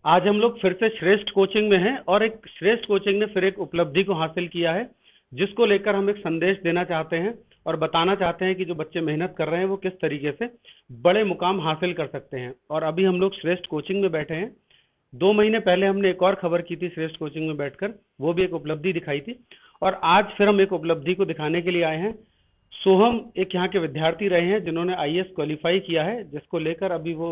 आज हम लोग फिर से श्रेष्ठ कोचिंग में हैं और एक श्रेष्ठ कोचिंग ने फिर एक उपलब्धि को हासिल किया है, जिसको लेकर हम एक संदेश देना चाहते हैं और बताना चाहते हैं कि जो बच्चे मेहनत कर रहे हैं वो किस तरीके से बड़े मुकाम हासिल कर सकते हैं। और अभी हम लोग श्रेष्ठ कोचिंग में बैठे हैं। 2 महीने पहले हमने एक और खबर की थी श्रेष्ठ कोचिंग में बैठकर, वो भी एक उपलब्धि दिखाई थी। और आज फिर हम एक उपलब्धि को दिखाने के लिए आए हैं। सोहम एक यहाँ के विद्यार्थी रहे हैं जिन्होंने आईएएस क्वालिफाई किया है, जिसको लेकर अभी वो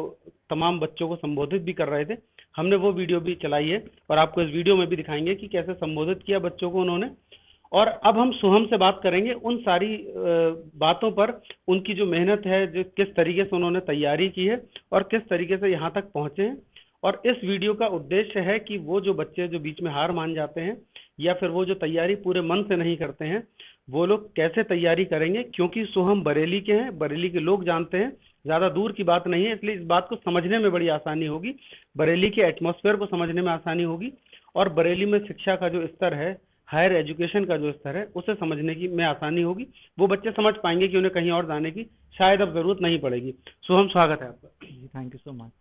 तमाम बच्चों को संबोधित भी कर रहे थे। हमने वो वीडियो भी चलाई है और आपको इस वीडियो में भी दिखाएंगे कि कैसे संबोधित किया बच्चों को उन्होंने। और अब हम सोहम से बात करेंगे उन सारी बातों पर, उनकी जो मेहनत है, जो किस तरीके से उन्होंने तैयारी की है और किस तरीके से यहाँ तक पहुँचे हैं। और इस वीडियो का उद्देश्य है कि वो जो बच्चे जो बीच में हार मान जाते हैं या फिर वो जो तैयारी पूरे मन से नहीं करते हैं, वो लोग कैसे तैयारी करेंगे। क्योंकि सोहम बरेली के हैं, बरेली के लोग जानते हैं, ज़्यादा दूर की बात नहीं है, इसलिए इस बात को समझने में बड़ी आसानी होगी, बरेली के एटमॉस्फेयर को समझने में आसानी होगी और बरेली में शिक्षा का जो स्तर है, हायर एजुकेशन का जो स्तर है, उसे समझने की में आसानी होगी। वो बच्चे समझ पाएंगे कि उन्हें कहीं और जाने की शायद अब जरूरत नहीं पड़ेगी। सोहम, स्वागत है आपका। जी, थैंक यू सो मच।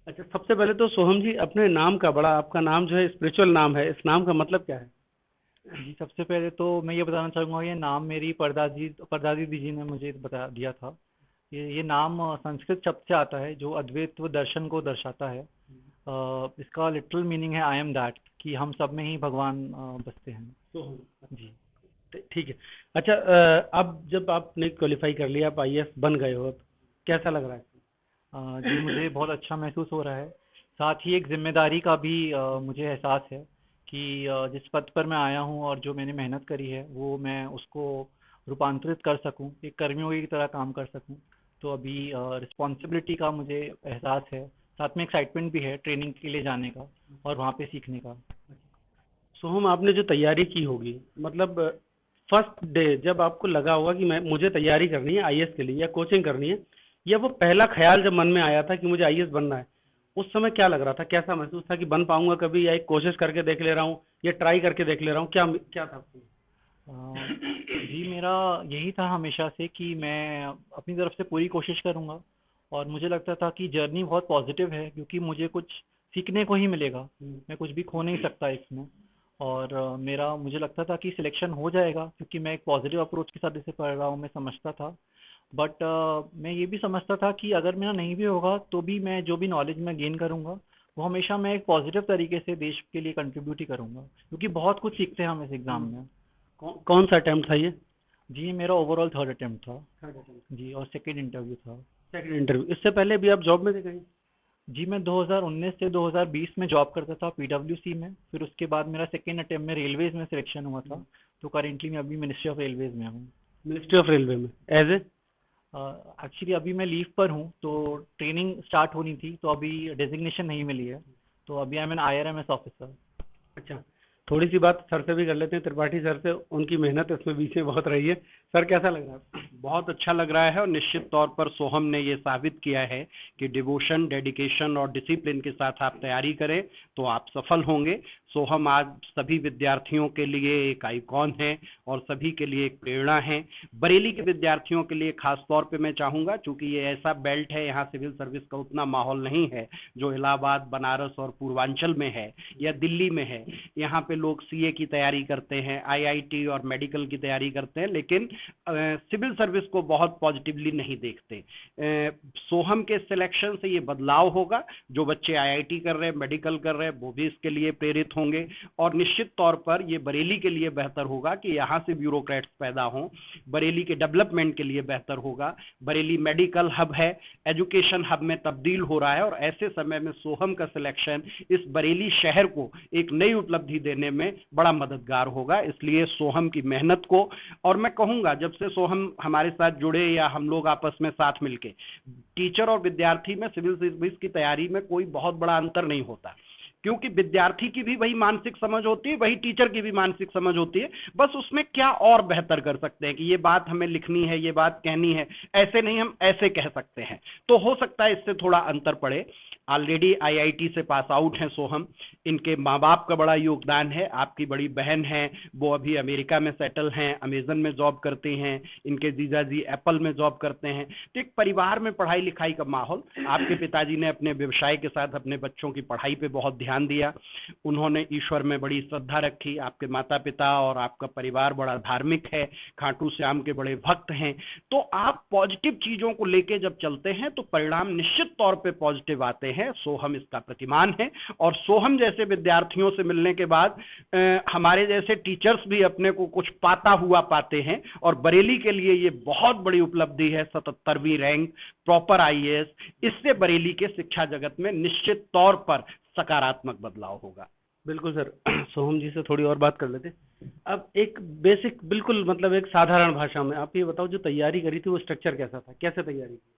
अच्छा, सबसे पहले तो सोहम जी, अपने नाम का, बड़ा आपका नाम जो है स्पिरिचुअल नाम है, इस नाम का मतलब क्या है? जी, सबसे पहले तो मैं ये बताना चाहूँगा, ये नाम मेरी परदादी परदादी जी ने मुझे बता दिया था। ये नाम संस्कृत शब्द से आता है जो अद्वैत दर्शन को दर्शाता है। इसका लिटरल मीनिंग है आई एम दैट, कि हम सब में ही भगवान बसते हैं। सोहम, जी। ठीक है। अच्छा, अब जब आपने क्वालिफाई कर लिया, आप आईएएस बन गए हो, तो कैसा लग रहा है? जी, मुझे बहुत अच्छा महसूस हो रहा है। साथ ही एक जिम्मेदारी का भी मुझे एहसास है कि जिस पद पर मैं आया हूँ और जो मैंने मेहनत करी है वो मैं उसको रूपांतरित कर सकूँ, एक कर्मियों की तरह काम कर सकूँ। तो अभी रिस्पॉन्सिबिलिटी का मुझे एहसास है, साथ में एक्साइटमेंट भी है ट्रेनिंग के लिए जाने का और वहाँ पे सीखने का। सोहम, आपने जो तैयारी की होगी, मतलब फर्स्ट डे जब आपको लगा होगा कि मैं मुझे तैयारी करनी है आईएएस के लिए या कोचिंग करनी है, या वो पहला ख्याल जब मन में आया था कि मुझे आईएएस बनना है, उस समय क्या लग रहा था? कैसा महसूस था कि बन पाऊंगा कभी, या एक कोशिश करके देख ले रहा हूँ या ट्राई करके देख ले रहा हूँ, क्या क्या था आपको? अ, जी, मेरा यही था हमेशा से कि मैं अपनी तरफ से पूरी कोशिश करूँगा। और मुझे लगता था कि जर्नी बहुत पॉजिटिव है क्योंकि मुझे कुछ सीखने को ही मिलेगा। मैं कुछ भी खो नहीं सकता इसमें। और मेरा मुझे लगता था कि सिलेक्शन हो जाएगा क्योंकि मैं एक पॉजिटिव अप्रोच के साथ इसे पढ़ रहा हूँ, मैं समझता था। बट मैं ये भी समझता था कि अगर मेरा नहीं भी होगा तो भी मैं जो भी नॉलेज मैं गेन करूँगा वो हमेशा मैं एक पॉजिटिव तरीके से देश के लिए कंट्रीब्यूट ही करूँगा, क्योंकि बहुत कुछ सीखते हैं हम इस एग्ज़ाम में। कौन सा अटेम्प्ट था ये? जी, मेरा ओवरऑल थर्ड अटेम्प्ट था। Third attempt. जी, और सेकंड इंटरव्यू था। Second interview. इससे पहले भी आप जॉब में थे कहीं? जी, मैं 2019 से 2020 में जॉब करता था पीडब्ल्यूसी में। फिर उसके बाद मेरा सेकंड अटेम्प्ट में रेलवेज में सिलेक्शन हुआ था। तो करेंटली मैं अभी मिनिस्ट्री ऑफ रेलवेज में हूँ। मिनिस्ट्री ऑफ रेलवे में एज ए? एक्चुअली अभी मैं लीव पर हूँ, तो ट्रेनिंग स्टार्ट होनी थी तो अभी डेजिग्नेशन नहीं मिली है। तो अभी I am an IRMS officer. अच्छा, थोड़ी सी बात सर से भी कर लेते हैं, त्रिपाठी सर से। उनकी मेहनत इसमें बीच में बहुत रही है। सर, कैसा लग रहा है? बहुत अच्छा लग रहा है और निश्चित तौर पर सोहम ने ये साबित किया है कि डिवोशन, डेडिकेशन और डिसिप्लिन के साथ आप तैयारी करें तो आप सफल होंगे। सोहम आज सभी विद्यार्थियों के लिए एक आइकॉन है और सभी के लिए एक प्रेरणा है। बरेली के विद्यार्थियों के लिए खास तौर पे मैं चाहूँगा, चूंकि ये ऐसा बेल्ट है, यहाँ सिविल सर्विस का उतना माहौल नहीं है जो इलाहाबाद, बनारस और पूर्वांचल में है या दिल्ली में है। यहाँ पे लोग सीए की तैयारी करते हैं, आईआईटी और मेडिकल की तैयारी करते हैं, लेकिन सिविल सर्विस को बहुत पॉजिटिवली नहीं देखते। सोहम के सिलेक्शन से ये बदलाव होगा। जो बच्चे आईआईटी कर रहे हैं, मेडिकल कर रहे हैं, वो भी इसके लिए प्रेरित होंगे और निश्चित तौर पर ये बरेली के लिए बेहतर होगा कि यहाँ से ब्यूरोक्रेट्स पैदा हों। बरेली के डेवलपमेंट के लिए बेहतर होगा। बरेली मेडिकल हब है, एजुकेशन हब में तब्दील हो रहा है और ऐसे समय में सोहम का सिलेक्शन इस बरेली शहर को एक नई उपलब्धि देने में बड़ा मददगार होगा। इसलिए सोहम की मेहनत को, और मैं कहूँगा जब से सोहम हमारे साथ जुड़े या हम लोग आपस में साथ मिलके, टीचर और विद्यार्थी में सिविल सर्विस की तैयारी में कोई बहुत बड़ा अंतर नहीं होता, क्योंकि विद्यार्थी की भी वही मानसिक समझ होती है, वही टीचर की भी मानसिक समझ होती है। बस उसमें क्या और बेहतर कर सकते हैं कि ये बात हमें लिखनी है, ये बात कहनी है, ऐसे नहीं हम ऐसे कह सकते हैं, तो हो सकता है इससे थोड़ा अंतर पड़े। ऑलरेडी आईआईटी से पास आउट हैं सोहम। इनके माँ बाप का बड़ा योगदान है। आपकी बड़ी बहन है, वो अभी अमेरिका में सेटल हैं, अमेजन में जॉब करती हैं। इनके जीजा जी एप्पल में जॉब करते हैं। तो एक परिवार में पढ़ाई लिखाई का माहौल। आपके पिताजी ने अपने व्यवसाय के साथ अपने बच्चों की पढ़ाई पे बहुत ध्यान दिया। उन्होंने ईश्वर में बड़ी श्रद्धा रखी। आपके माता पिता और आपका परिवार बड़ा धार्मिक है, खाटू श्याम के बड़े भक्त हैं। तो आप पॉजिटिव चीजों को लेके जब चलते हैं तो परिणाम निश्चित तौर पे पॉजिटिव आते हैं। सोहम इसका प्रतिमान है। और सोहम जैसे विद्यार्थियों से मिलने के बाद हमारे जैसे टीचर्स भी अपने को कुछ पाता हुआ पाते हैं। और बरेली के लिए ये बहुत बड़ी उपलब्धि है, 77वीं रैंक, प्रॉपर आईएएस। इससे बरेली के शिक्षा जगत में निश्चित तौर पर सकारात्मक बदलाव होगा। बिल्कुल सर। सोहम जी से थोड़ी और बात कर लेते। अब एक बेसिक, बिल्कुल मतलब एक साधारण भाषा में आप ये बताओ, जो तैयारी करी थी वो स्ट्रक्चर कैसा था, कैसे तैयारी की?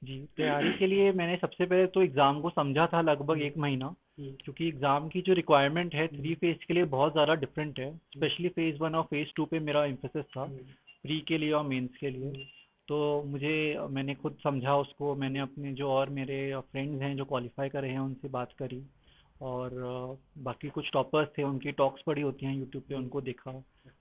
जी, तैयारी के लिए मैंने सबसे पहले तो एग्ज़ाम को समझा था लगभग 1 महीना, क्योंकि एग्ज़ाम की जो रिक्वायरमेंट है 3 फेज़ के लिए बहुत ज़्यादा डिफरेंट है। स्पेशली फेज़ 1 और फेज़ 2 पे मेरा एम्फेसिस था, प्री के लिए और मेंस के लिए। तो मैंने खुद समझा उसको। मैंने अपने जो और मेरे फ्रेंड्स हैं जो क्वालिफाई करे हैं उनसे बात करी, और बाकी कुछ टॉपर्स थे उनकी टॉक्स पड़ी होती हैं यूट्यूब पे, उनको देखा।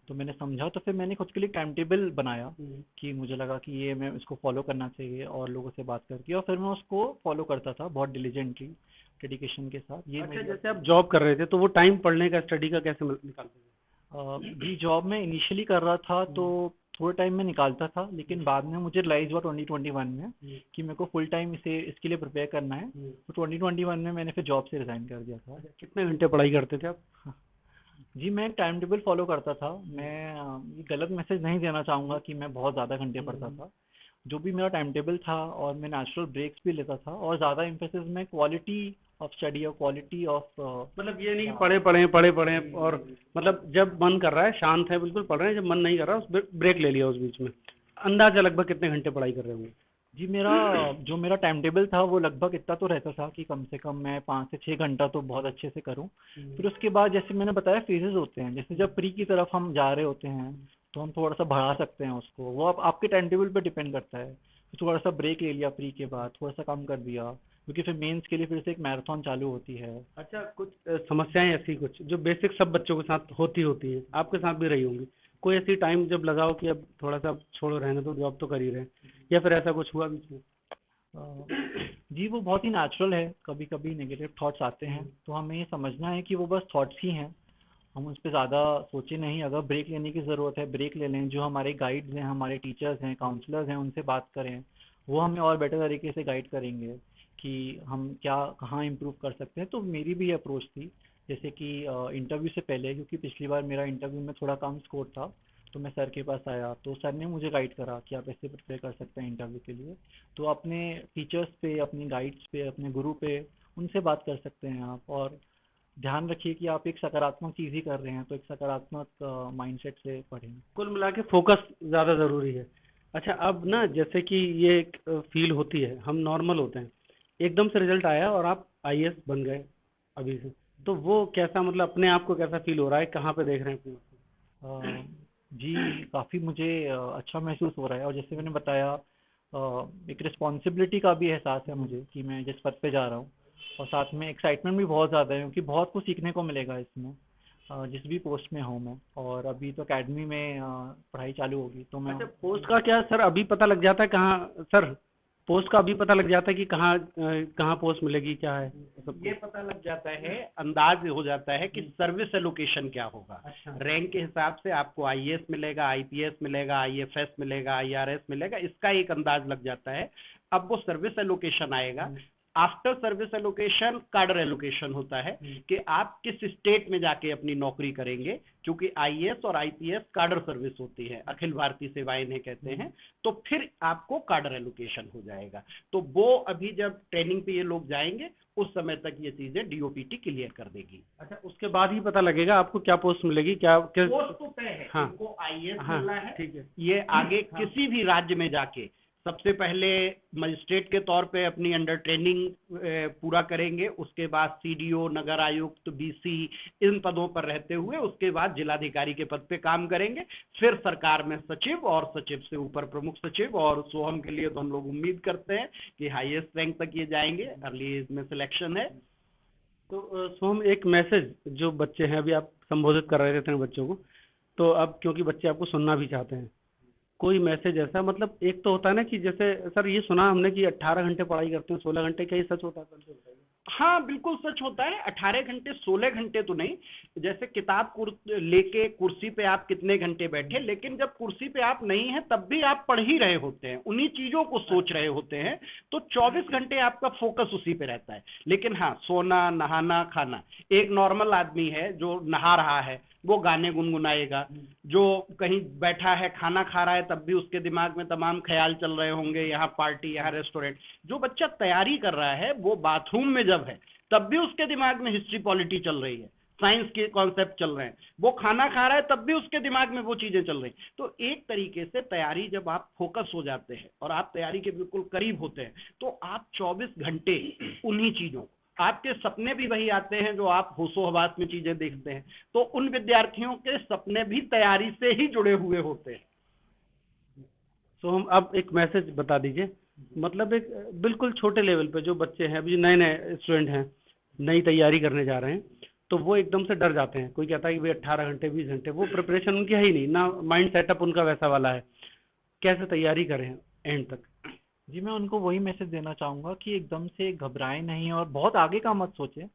तो मैंने समझा, तो फिर मैंने खुद के लिए टाइम टेबल बनाया कि मुझे लगा कि ये मैं इसको फॉलो करना चाहिए, और लोगों से बात करके, और फिर मैं उसको फॉलो करता था बहुत डिलीजेंटली, डेडिकेशन के साथ। ये अच्छा, जैसे आप जॉब कर रहे थे तो वो टाइम पढ़ने का, स्टडी का कैसे निकालते थे? जी, जॉब में इनिशियली कर रहा था तो थोड़ा टाइम में निकालता था, लेकिन बाद में मुझे रियलाइज हुआ 2021 में कि मेरे को फुल टाइम इसके लिए प्रिपेयर करना है। तो 2021 में मैंने फिर जॉब से रिज़ाइन कर दिया था। कितने घंटे पढ़ाई करते थे आप? जी, मैं एक टाइम टेबल फॉलो करता था। मैं ये गलत मैसेज नहीं देना चाहूँगा कि मैं बहुत ज़्यादा घंटे पढ़ता था। जो भी मेरा टाइम टेबल था, और मैं नेचुरल ब्रेक्स भी लेता था, और ज़्यादा एम्फेसिस में क्वालिटी ऑफ स्टडी और क्वालिटी ऑफ मतलब ये नहीं कि पढ़े और मतलब जब मन कर रहा है, शांत है, बिल्कुल पढ़ रहे हैं, जब मन नहीं कर रहा उस ब्रेक ले लिया उस बीच में। अंदाजा लगभग कितने घंटे पढ़ाई कर रहे होंगे? जी, मेरा टाइम टेबल था वो लगभग इतना तो रहता था कि कम से कम मैं 5 से 6 घंटा तो बहुत अच्छे से करूं। फिर उसके बाद जैसे मैंने बताया फेजेस होते हैं, जैसे जब प्री की तरफ हम जा रहे होते हैं तो हम थोड़ा सा बढ़ा सकते हैं उसको, वो आपके टाइम टेबल पे डिपेंड करता है। फिर थोड़ा सा ब्रेक ले लिया प्री के बाद, थोड़ा सा कम कर दिया, क्योंकि फिर मेंस के लिए फिर से एक मैराथन चालू होती है। अच्छा, कुछ समस्याएं ऐसी कुछ जो बेसिक सब बच्चों के साथ होती हैं, आपके साथ भी रही होंगी? कोई ऐसी टाइम जब लगाओ कि अब थोड़ा सा छोड़ो, रहने दो, जॉब तो कर ही रहे, या फिर ऐसा कुछ हुआ बीच में? जी, वो बहुत ही नेचुरल है। कभी कभी नेगेटिव थॉट्स आते हैं, तो हमें ये समझना है कि वो बस थॉट्स ही हैं, हम उस पर ज़्यादा सोचे नहीं। अगर ब्रेक लेने की ज़रूरत है, ब्रेक ले लें। जो हमारे गाइड्स हैं, हमारे टीचर्स हैं, काउंसलर्स हैं, उनसे बात करें। वो हमें और बेटर तरीके से गाइड करेंगे कि हम क्या कहाँ इम्प्रूव कर सकते हैं। तो मेरी भी अप्रोच थी, जैसे कि इंटरव्यू से पहले, क्योंकि पिछली बार मेरा इंटरव्यू में थोड़ा कम स्कोर था, तो मैं सर के पास आया, तो सर ने मुझे गाइड करा कि आप ऐसे प्रिपेयर कर सकते हैं इंटरव्यू के लिए। तो अपने टीचर्स पे, अपने गाइड्स पे, अपने गुरु पे, उनसे बात कर सकते हैं आप। और ध्यान रखिए कि आप एक सकारात्मक चीज़ ही कर रहे हैं, तो एक सकारात्मक माइंडसेट से पढ़ें। कुल मिला के फोकस ज़्यादा ज़रूरी है। अच्छा, अब ना जैसे कि ये एक फील होती है, हम नॉर्मल होते हैं, एकदम से रिजल्ट आया और आप आईएएस बन गए अभी से, तो वो कैसा, मतलब अपने आप को कैसा फील हो रहा है, कहाँ पे देख रहे हैं अपने आप को? जी, काफ़ी मुझे अच्छा महसूस हो रहा है। और जैसे मैंने बताया, एक रिस्पॉन्सिबिलिटी का भी एहसास है मुझे कि मैं जिस पद पे जा रहा हूँ, और साथ में एक्साइटमेंट भी बहुत ज़्यादा है, क्योंकि बहुत कुछ सीखने को मिलेगा इसमें, जिस भी पोस्ट में हूँ मैं। और अभी तो एकेडमी में पढ़ाई चालू होगी, तो मैं। अच्छा, पोस्ट का क्या सर अभी पता लग जाता है कहाँ सर? पोस्ट का अभी पता लग जाता है कि कहाँ पोस्ट मिलेगी, क्या है सब? ये पता लग जाता है, अंदाज हो जाता है कि सर्विस एलोकेशन क्या होगा। अच्छा। रैंक के हिसाब से आपको आईएएस मिलेगा, आईपीएस मिलेगा, आईएफएस मिलेगा, आईआरएस मिलेगा, इसका एक अंदाज लग जाता है। अब वो सर्विस एलोकेशन आएगा। आफ्टर सर्विस एलोकेशन कार्डर एलोकेशन होता है कि आप किस स्टेट में जाके अपनी नौकरी करेंगे, क्योंकि आईएएस और आईपीएस कार्डर सर्विस होती है, अखिल भारतीय सेवाएं इन्हें कहते हैं। तो फिर आपको कार्डर एलोकेशन हो जाएगा। तो वो अभी जब ट्रेनिंग पे ये लोग जाएंगे, उस समय तक ये चीजें डीओपीटी क्लियर कर देगी। अच्छा, उसके बाद ही पता लगेगा आपको क्या पोस्ट मिलेगी, क्या पोस्ट तो तय है। हाँ, इनको आईएएस हाँ, मिलना है, ठीक है। ये आगे किसी भी राज्य में जाके सबसे पहले मजिस्ट्रेट के तौर पे अपनी अंडर ट्रेनिंग पूरा करेंगे, उसके बाद सीडीओ, नगर आयुक्त, बीसी इन पदों पर रहते हुए उसके बाद जिलाधिकारी के पद पे काम करेंगे, फिर सरकार में सचिव और सचिव से ऊपर प्रमुख सचिव, और सोहम के लिए तो हम लोग उम्मीद करते हैं कि हाईएस्ट रैंक तक ये जाएंगे, अर्ली एज में सिलेक्शन है। तो सोहम, एक मैसेज जो बच्चे हैं, अभी आप संबोधित कर रहे थे बच्चों को, तो अब क्योंकि बच्चे आपको सुनना भी चाहते हैं, कोई मैसेज ऐसा, मतलब एक तो होता है ना कि जैसे सर ये सुना हमने कि 18 घंटे पढ़ाई करते हैं, 16 घंटे, क्या ये सच होता है सर? हाँ बिल्कुल सच होता है, 18 घंटे 16 घंटे तो नहीं, जैसे किताब लेके कुर्सी पे आप कितने घंटे बैठे, लेकिन जब कुर्सी पे आप नहीं है तब भी आप पढ़ ही रहे होते हैं, उन्हीं चीजों को सोच रहे होते हैं, तो 24 घंटे आपका फोकस उसी पे रहता है। लेकिन हाँ, सोना, नहाना, खाना, एक नॉर्मल आदमी है जो नहा रहा है वो गाने गुनगुनाएगा, जो कहीं बैठा है खाना खा रहा है तब भी उसके दिमाग में तमाम ख्याल चल रहे होंगे, यहाँ पार्टी, यहाँ रेस्टोरेंट। जो बच्चा तैयारी कर रहा है वो बाथरूम में जब है तब भी उसके दिमाग में हिस्ट्री पॉलिटी चल रही है, साइंस के कॉन्सेप्ट चल रहे हैं, वो खाना खा रहा है तब भी उसके दिमाग में वो चीजें चल रही हैं। तो एक तरीके से तैयारी, जब आप फोकस हो जाते हैं और आप तैयारी के बिल्कुल करीब होते हैं, तो आप 24 घंटे उन्हीं चीजों, आपके सपने भी वही आते हैं जो आप होशो हवास में चीजें देखते हैं, तो उन विद्यार्थियों के सपने भी तैयारी से ही जुड़े हुए होते हैं। तो हम अब एक मैसेज बता दीजिए, मतलब एक बिल्कुल छोटे लेवल पे जो बच्चे हैं, अभी नए नए स्टूडेंट हैं, नई तैयारी करने जा रहे हैं, तो वो एकदम से डर जाते हैं। कोई कहता है कि भाई 18 घंटे 20 घंटे, वो प्रिपरेशन उनकी है ही नहीं ना, माइंड सेटअप उनका वैसा वाला है, कैसे तैयारी करें एंड तक? जी, मैं उनको वही मैसेज देना चाहूँगा कि एकदम से घबराएं नहीं और बहुत आगे का मत सोचें।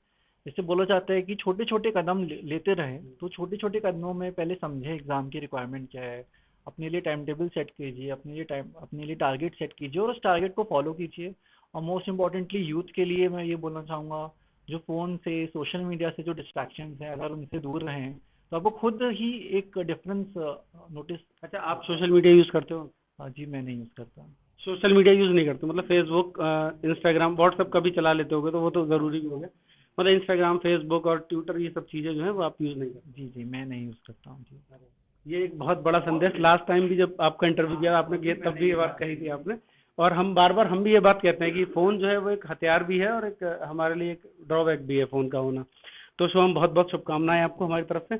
जैसे बोला जाता है कि छोटे छोटे कदम लेते रहें, तो छोटे छोटे कदमों में पहले समझें एग्ज़ाम की रिक्वायरमेंट क्या है, अपने लिए टाइम टेबल सेट कीजिए, अपने लिए टारगेट सेट कीजिए और उस टारगेट को फॉलो कीजिए। और मोस्ट इम्पॉर्टेंटली यूथ के लिए मैं ये बोलना चाहूँगा, जो फ़ोन से, सोशल मीडिया से जो डिस्ट्रैक्शंस हैं, अगर उनसे दूर रहें तो आपको खुद ही एक डिफरेंस नोटिस। अच्छा, आप सोशल मीडिया यूज़ करते हो? जी, मैं नहीं यूज़ करता। सोशल मीडिया यूज़ नहीं करते, मतलब फेसबुक, इंस्टाग्राम, व्हाट्सएप कभी चला लेते होगे, तो वो तो ज़रूरी भी हो गया, मतलब इंस्टाग्राम, फेसबुक और ट्विटर, ये सब चीज़ें जो हैं वो आप यूज़ नहीं करते? जी जी, मैं नहीं यूज़ करता हूँ जी। ये एक बहुत बड़ा संदेश, लास्ट टाइम भी जब आपका इंटरव्यू किया आपने तब भी ये बात कही थी आपने, और हम बार बार हम भी ये बात कहते हैं कि फ़ोन जो है वो एक हथियार भी है और एक हमारे लिए एक ड्रॉबैक भी है फ़ोन का होना। तो सोहम, बहुत बहुत शुभकामनाएं आपको हमारी तरफ से,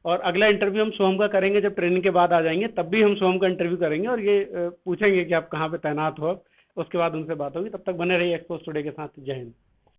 और अगला इंटरव्यू हम सोहम का करेंगे जब ट्रेनिंग के बाद आ जाएंगे, तब भी हम सोहम का इंटरव्यू करेंगे और ये पूछेंगे कि आप कहाँ पे तैनात हो, उसके बाद उनसे बात होगी। तब तक बने रहिए एक्सपोज टुडे के साथ। जय हिंद।